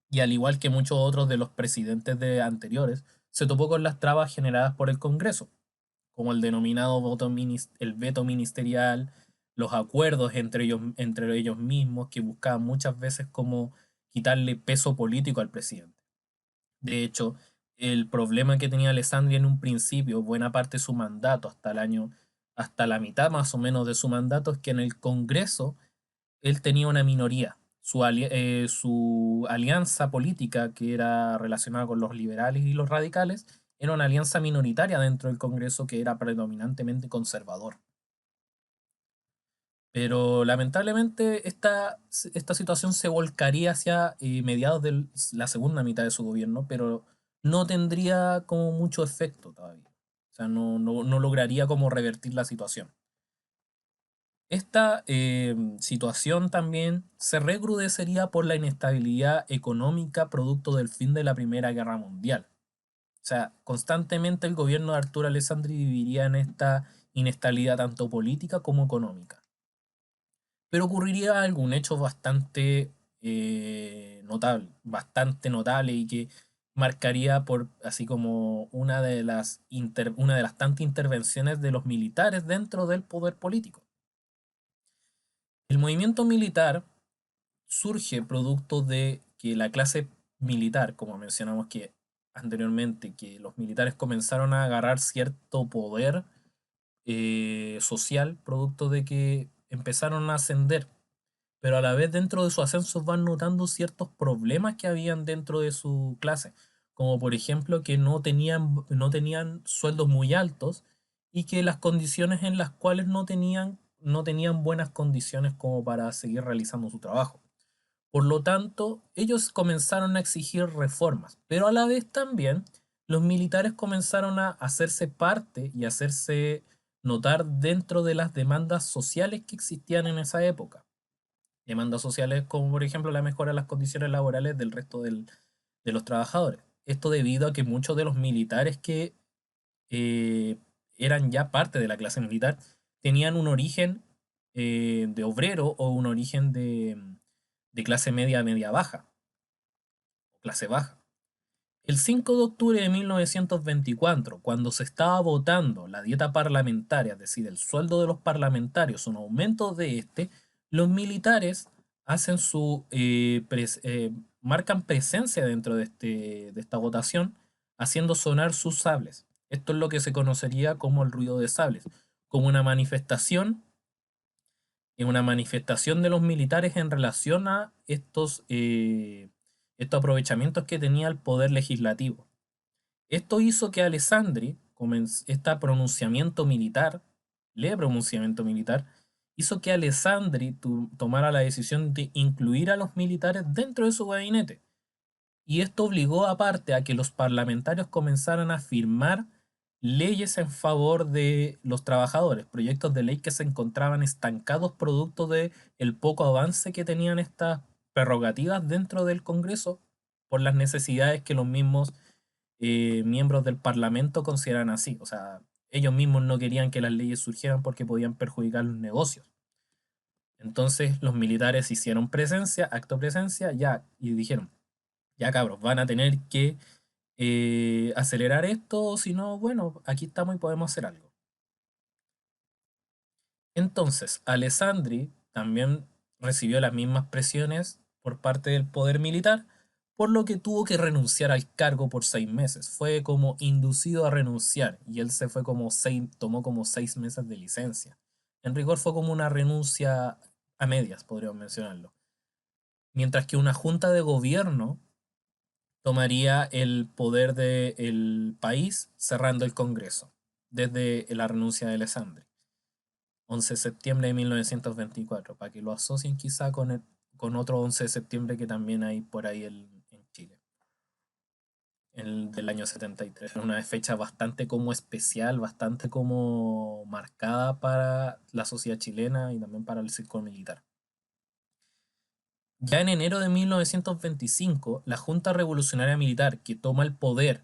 y al igual que muchos otros de los presidentes de anteriores, se topó con las trabas generadas por el Congreso, como el denominado el veto ministerial, los acuerdos entre ellos mismos que buscaban muchas veces como quitarle peso político al presidente. De hecho, el problema que tenía Alessandri en un principio, buena parte de su mandato, hasta la mitad más o menos de su mandato, es que en el Congreso él tenía una minoría. Su alianza política, que era relacionada con los liberales y los radicales, era una alianza minoritaria dentro del Congreso que era predominantemente conservador. Pero lamentablemente esta situación se volcaría hacia mediados de la segunda mitad de su gobierno, pero no tendría como mucho efecto todavía. O sea, no lograría como revertir la situación. Esta situación también se recrudecería por la inestabilidad económica producto del fin de la Primera Guerra Mundial. O sea, constantemente el gobierno de Arturo Alessandri viviría en esta inestabilidad tanto política como económica. Pero ocurriría algún hecho bastante bastante notable y que marcaría por así como una de las tantas intervenciones de los militares dentro del poder político. El movimiento militar surge producto de que la clase militar, como mencionamos que anteriormente, que los militares comenzaron a agarrar cierto poder social, producto de que empezaron a ascender, pero a la vez dentro de su ascenso van notando ciertos problemas que habían dentro de su clase, como por ejemplo que no tenían sueldos muy altos y que las condiciones en las cuales no tenían buenas condiciones como para seguir realizando su trabajo. Por lo tanto, ellos comenzaron a exigir reformas, pero a la vez también los militares comenzaron a hacerse parte y hacerse notar dentro de las demandas sociales que existían en esa época. Demandas sociales como por ejemplo la mejora de las condiciones laborales del resto de los trabajadores. Esto debido a que muchos de los militares que eh, eran ya parte de la clase militar tenían un origen de obrero o un origen de clase media, media baja, o clase baja. El 5 de octubre de 1924, cuando se estaba votando la dieta parlamentaria, es decir, el sueldo de los parlamentarios, un aumento de este, los militares hacen marcan presencia dentro de esta votación, haciendo sonar sus sables. Esto es lo que se conocería como el ruido de sables, como una manifestación de los militares en relación a estos aprovechamientos que tenía el poder legislativo. Esto hizo que Alessandri, este pronunciamiento militar, hizo que Alessandri tomara la decisión de incluir a los militares dentro de su gabinete. Y esto obligó aparte a que los parlamentarios comenzaran a firmar leyes en favor de los trabajadores, proyectos de ley que se encontraban estancados producto de el poco avance que tenían estas prerrogativas dentro del Congreso por las necesidades que los mismos miembros del Parlamento consideran así. O sea, ellos mismos no querían que las leyes surgieran porque podían perjudicar los negocios. Entonces los militares hicieron presencia, acto presencia, ya, y dijeron, ya cabros, van a tener que acelerar esto, o si no, bueno, aquí estamos y podemos hacer algo. Entonces, Alessandri también recibió las mismas presiones por parte del poder militar, por lo que tuvo que renunciar al cargo por 6 meses. Fue como inducido a renunciar y él se fue tomó como 6 meses de licencia. En rigor fue como una renuncia a medias, podríamos mencionarlo. Mientras que una junta de gobierno tomaría el poder del país cerrando el Congreso, desde la renuncia de Alessandri. 11 de septiembre de 1924, para que lo asocien quizá con otro 11 de septiembre que también hay por ahí en Chile, el del año 73. Es una fecha bastante como especial, bastante como marcada para la sociedad chilena y también para el círculo militar. Ya en enero de 1925, la Junta Revolucionaria Militar, que toma el poder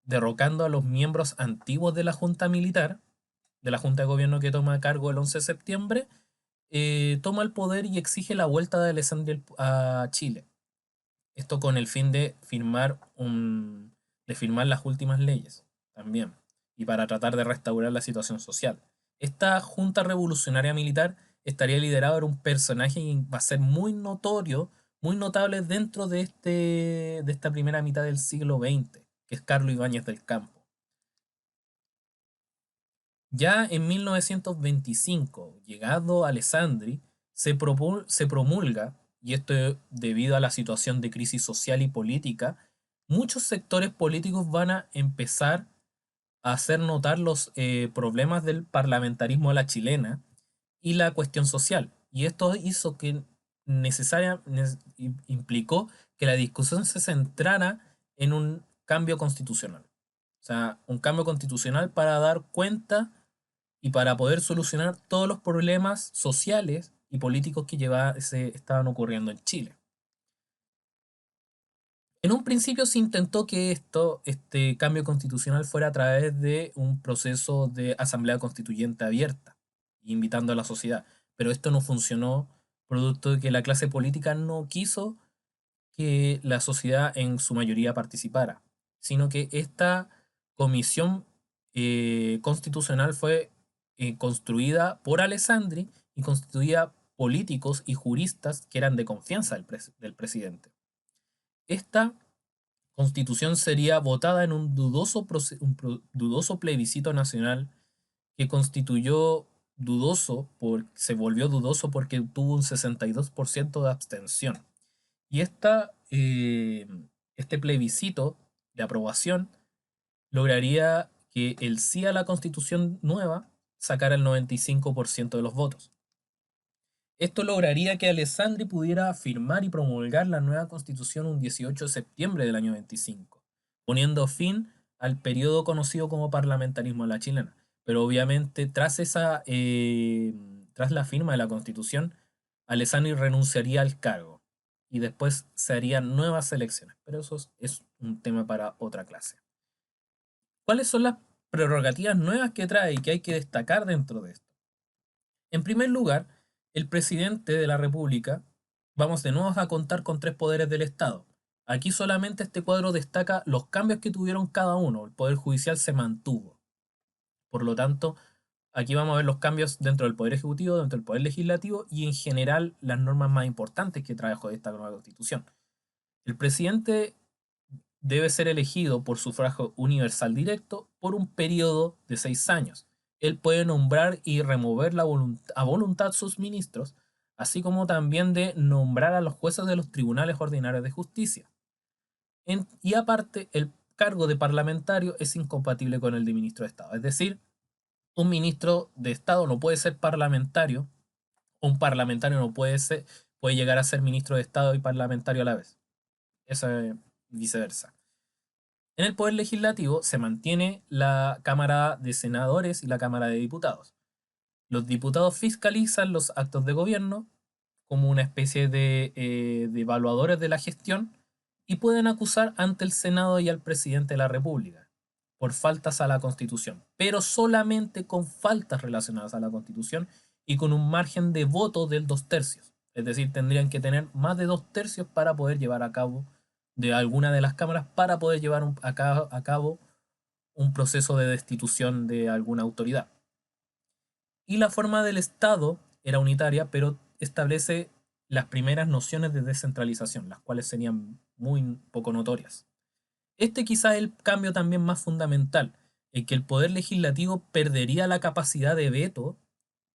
derrocando a los miembros antiguos de la Junta Militar, de la Junta de Gobierno que toma a cargo el 11 de septiembre, toma el poder y exige la vuelta de Alessandri a Chile. Esto con el fin de firmar las últimas leyes también, y para tratar de restaurar la situación social. Esta Junta Revolucionaria Militar estaría liderada por un personaje que va a ser muy notorio, muy notable dentro de esta primera mitad del siglo XX, que es Carlos Ibáñez del Campo. Ya en 1925, llegado Alessandri, se promulga, y esto debido a la situación de crisis social y política, muchos sectores políticos van a empezar a hacer notar los problemas del parlamentarismo a la chilena y la cuestión social. Y esto hizo que implicó que la discusión se centrara en un cambio constitucional. O sea, un cambio constitucional para dar cuenta y para poder solucionar todos los problemas sociales y políticos que se estaban ocurriendo en Chile. En un principio se intentó que este cambio constitucional fuera a través de un proceso de asamblea constituyente abierta, invitando a la sociedad, pero esto no funcionó producto de que la clase política no quiso que la sociedad en su mayoría participara, sino que esta comisión constitucional fue construida por Alessandri y constituía políticos y juristas que eran de confianza del presidente. Esta constitución sería votada en un dudoso plebiscito nacional que se volvió dudoso porque tuvo un 62% de abstención. Y este plebiscito de aprobación lograría que el sí a la constitución nueva sacara el 95% de los votos. Esto lograría que Alessandri pudiera firmar y promulgar la nueva constitución un 18 de septiembre del año 25, poniendo fin al periodo conocido como parlamentarismo a la chilena. Pero obviamente tras la firma de la constitución, Alessandri renunciaría al cargo y después se harían nuevas elecciones. Pero eso es un tema para otra clase. ¿Cuáles son las prerrogativas nuevas que trae y que hay que destacar dentro de esto? En primer lugar, el presidente de la República, vamos de nuevo a contar con tres poderes del Estado. Aquí solamente este cuadro destaca los cambios que tuvieron cada uno. El Poder Judicial se mantuvo. Por lo tanto, aquí vamos a ver los cambios dentro del Poder Ejecutivo, dentro del Poder Legislativo y en general las normas más importantes que trajo esta nueva Constitución. El presidente debe ser elegido por sufragio universal directo por un periodo de 6 años. Él puede nombrar y remover a voluntad sus ministros, así como también de nombrar a los jueces de los tribunales ordinarios de justicia. Y aparte, el cargo de parlamentario es incompatible con el de ministro de Estado. Es decir, un ministro de Estado no puede ser parlamentario, un parlamentario no puede llegar a ser ministro de Estado y parlamentario a la vez. Eso es viceversa. En el Poder Legislativo se mantiene la Cámara de Senadores y la Cámara de Diputados. Los diputados fiscalizan los actos de gobierno como una especie de evaluadores de la gestión y pueden acusar ante el Senado y al presidente de la República por faltas a la Constitución, pero solamente con faltas relacionadas a la Constitución y con un margen de voto del 2/3. Es decir, tendrían que tener más de 2/3 para poder llevar a cabo de alguna de las cámaras para poder llevar a cabo un proceso de destitución de alguna autoridad. Y la forma del Estado era unitaria, pero establece las primeras nociones de descentralización, las cuales serían muy poco notorias. Este quizás es el cambio también más fundamental, en que el poder legislativo perdería la capacidad de veto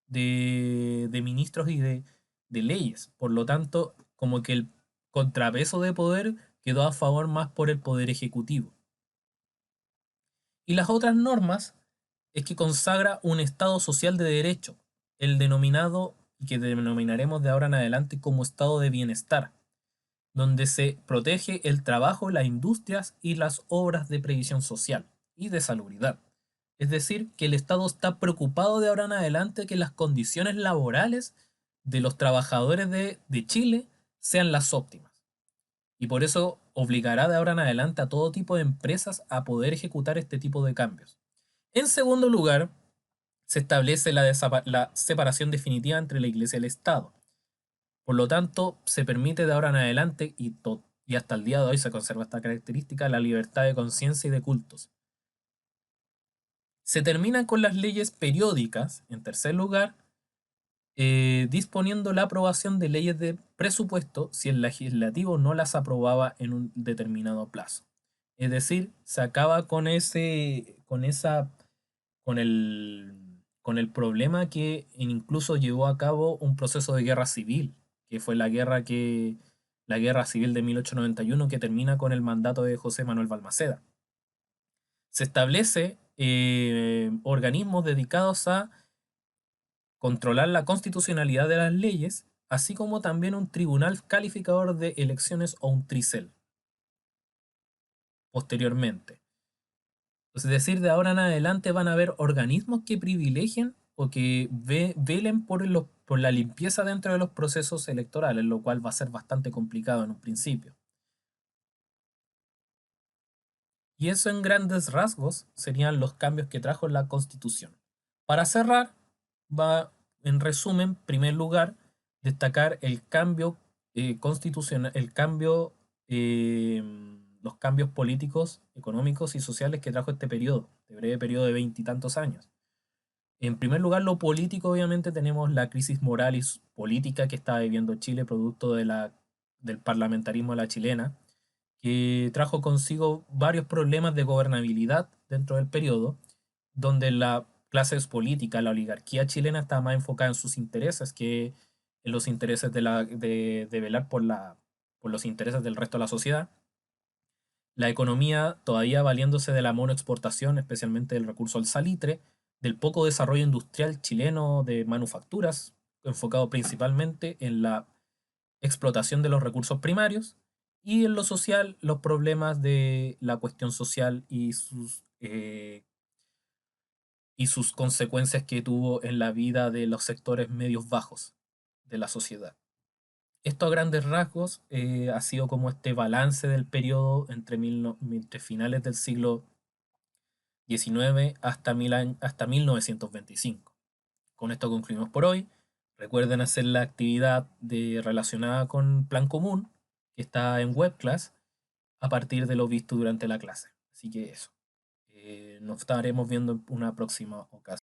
de ministros y de leyes. Por lo tanto, como que el contrapeso de poder quedó a favor más por el poder ejecutivo. Y las otras normas es que consagra un Estado social de derecho, el denominado y que denominaremos de ahora en adelante como Estado de bienestar, donde se protege el trabajo, las industrias y las obras de previsión social y de salubridad. Es decir, que el Estado está preocupado de ahora en adelante que las condiciones laborales de los trabajadores de Chile sean las óptimas. Y por eso obligará de ahora en adelante a todo tipo de empresas a poder ejecutar este tipo de cambios. En segundo lugar, se establece la separación definitiva entre la Iglesia y el Estado. Por lo tanto, se permite de ahora en adelante y hasta el día de hoy se conserva esta característica, la libertad de conciencia y de cultos. Se termina con las leyes periódicas, en tercer lugar, disponiendo la aprobación de leyes de presupuesto si el legislativo no las aprobaba en un determinado plazo. Es decir, se acaba con el problema que incluso llevó a cabo un proceso de guerra civil, que fue la guerra civil de 1891 que termina con el mandato de José Manuel Balmaceda. Se establece organismos dedicados a controlar la constitucionalidad de las leyes, así como también un tribunal calificador de elecciones o un tricel, posteriormente. Es decir, de ahora en adelante van a haber organismos que privilegien o que velen por la limpieza dentro de los procesos electorales, lo cual va a ser bastante complicado en un principio. Y eso en grandes rasgos serían los cambios que trajo la Constitución. Para cerrar, va en resumen, en primer lugar, destacar el cambio constitucional, eh, los cambios políticos, económicos y sociales que trajo este periodo, este breve periodo de veintitantos años. En primer lugar, lo político, obviamente, tenemos la crisis moral y política que está viviendo Chile, producto del parlamentarismo a la chilena, que trajo consigo varios problemas de gobernabilidad dentro del periodo, donde la clase política, la oligarquía chilena estaba más enfocada en sus intereses que en los intereses de velar por los intereses del resto de la sociedad. La economía todavía valiéndose de la monoexportación, especialmente del recurso al salitre, del poco desarrollo industrial chileno de manufacturas, enfocado principalmente en la explotación de los recursos primarios, y en lo social, los problemas de la cuestión social y sus consecuencias que tuvo en la vida de los sectores medios bajos de la sociedad. Esto a grandes rasgos ha sido como este balance del periodo entre finales del siglo XIX hasta 1925. Con esto concluimos por hoy. Recuerden hacer la actividad relacionada con Plan Común, que está en webclass, a partir de lo visto durante la clase. Así que eso. Nos estaremos viendo en una próxima ocasión.